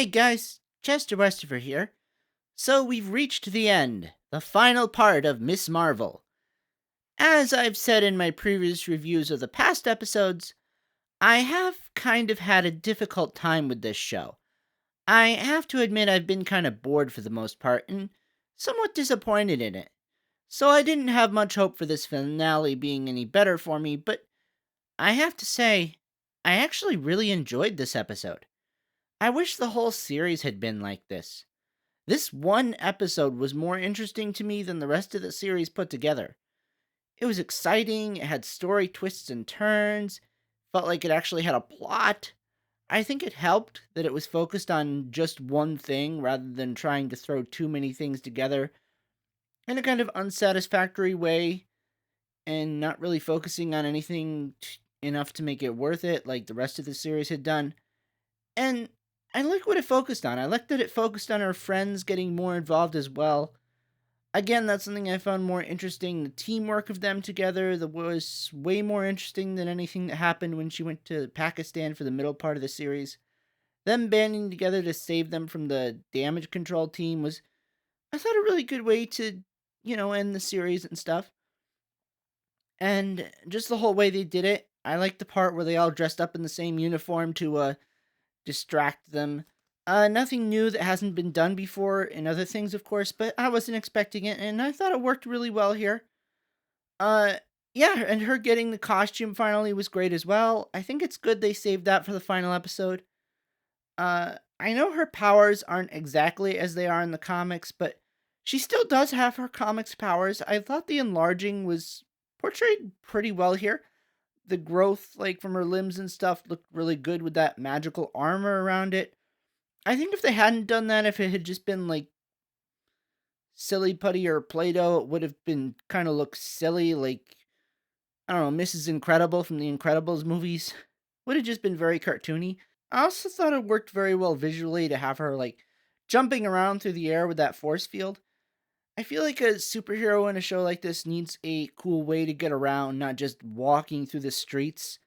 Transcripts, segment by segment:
Hey guys, Chester Westover here. So we've reached the end, the final part of Miss Marvel. As I've said in my previous reviews of the past episodes, I have kind of had a difficult time with this show. I have to admit I've been kind of bored for the most part and somewhat disappointed in it. So I didn't have much hope for this finale being any better for me, but I have to say, I actually really enjoyed this episode. I wish the whole series had been like this. This one episode was more interesting to me than the rest of the series put together. It was exciting, it had story twists and turns, felt like it actually had a plot. I think it helped that it was focused on just one thing rather than trying to throw too many things together in a kind of unsatisfactory way and not really focusing on anything enough to make it worth it like the rest of the series had done. And I like what it focused on. I like that it focused on her friends getting more involved as well. Again, that's something I found more interesting. The teamwork of them together that was way more interesting than anything that happened when she went to Pakistan for the middle part of the series. Them banding together to save them from the damage control team was, I thought, a really good way to, end the series and stuff. And just the whole way they did it. I like the part where they all dressed up in the same uniform to distract them. Nothing new that hasn't been done before in other things, of course, but I wasn't expecting it, and I thought it worked really well here. Uh, yeah, and her getting the costume finally was great as well. I think it's good they saved that for the final episode. I know her powers aren't exactly as they are in the comics, but she still does have her comics powers. I thought the enlarging was portrayed pretty well here. The growth, like from her limbs and stuff, looked really good with that magical armor around it. I think if they hadn't done that, if it had just been like silly putty or Play-Doh, it would have been kind of look silly, like I don't know, Mrs. Incredible from the Incredibles movies. Would have just been very cartoony. I also thought it worked very well visually to have her like jumping around through the air with that force field. I feel like a superhero in a show like this needs a cool way to get around, not just walking through the streets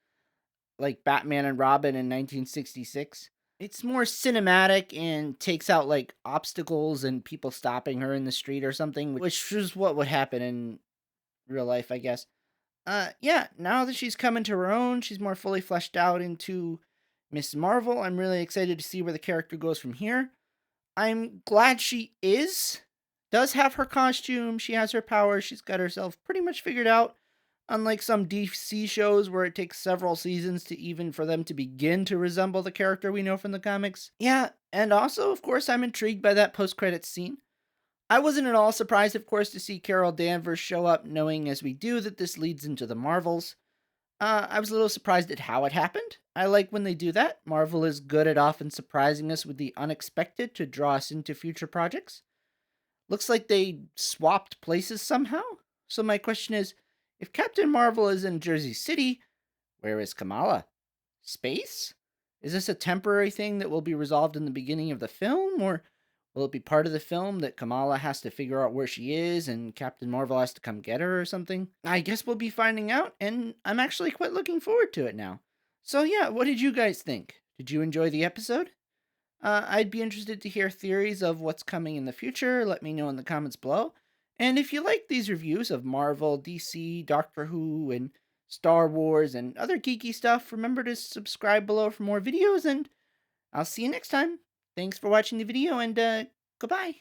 like Batman and Robin in 1966. It's more cinematic and takes out like obstacles and people stopping her in the street or something, which is what would happen in real life, I guess. Yeah, now that she's come into her own, she's more fully fleshed out into Miss Marvel. I'm really excited to see where the character goes from here. I'm glad she does have her costume, she has her powers, she's got herself pretty much figured out. Unlike some DC shows where it takes several seasons to even for them to begin to resemble the character we know from the comics. Yeah, and also, of course, I'm intrigued by that post-credits scene. I wasn't at all surprised, of course, to see Carol Danvers show up, knowing as we do that this leads into the Marvels. I was a little surprised at how it happened. I like when they do that. Marvel is good at often surprising us with the unexpected to draw us into future projects. Looks like they swapped places somehow. So my question is, if Captain Marvel is in Jersey City, where is Kamala? Space? Is this a temporary thing that will be resolved in the beginning of the film, or will it be part of the film that Kamala has to figure out where she is and Captain Marvel has to come get her or something? I guess we'll be finding out, and I'm actually quite looking forward to it now. So yeah, what did you guys think? Did you enjoy the episode? I'd be interested to hear theories of what's coming in the future. Let me know in the comments below. And if you like these reviews of Marvel, DC, Doctor Who, and Star Wars, and other geeky stuff, remember to subscribe below for more videos, and I'll see you next time. Thanks for watching the video, and goodbye.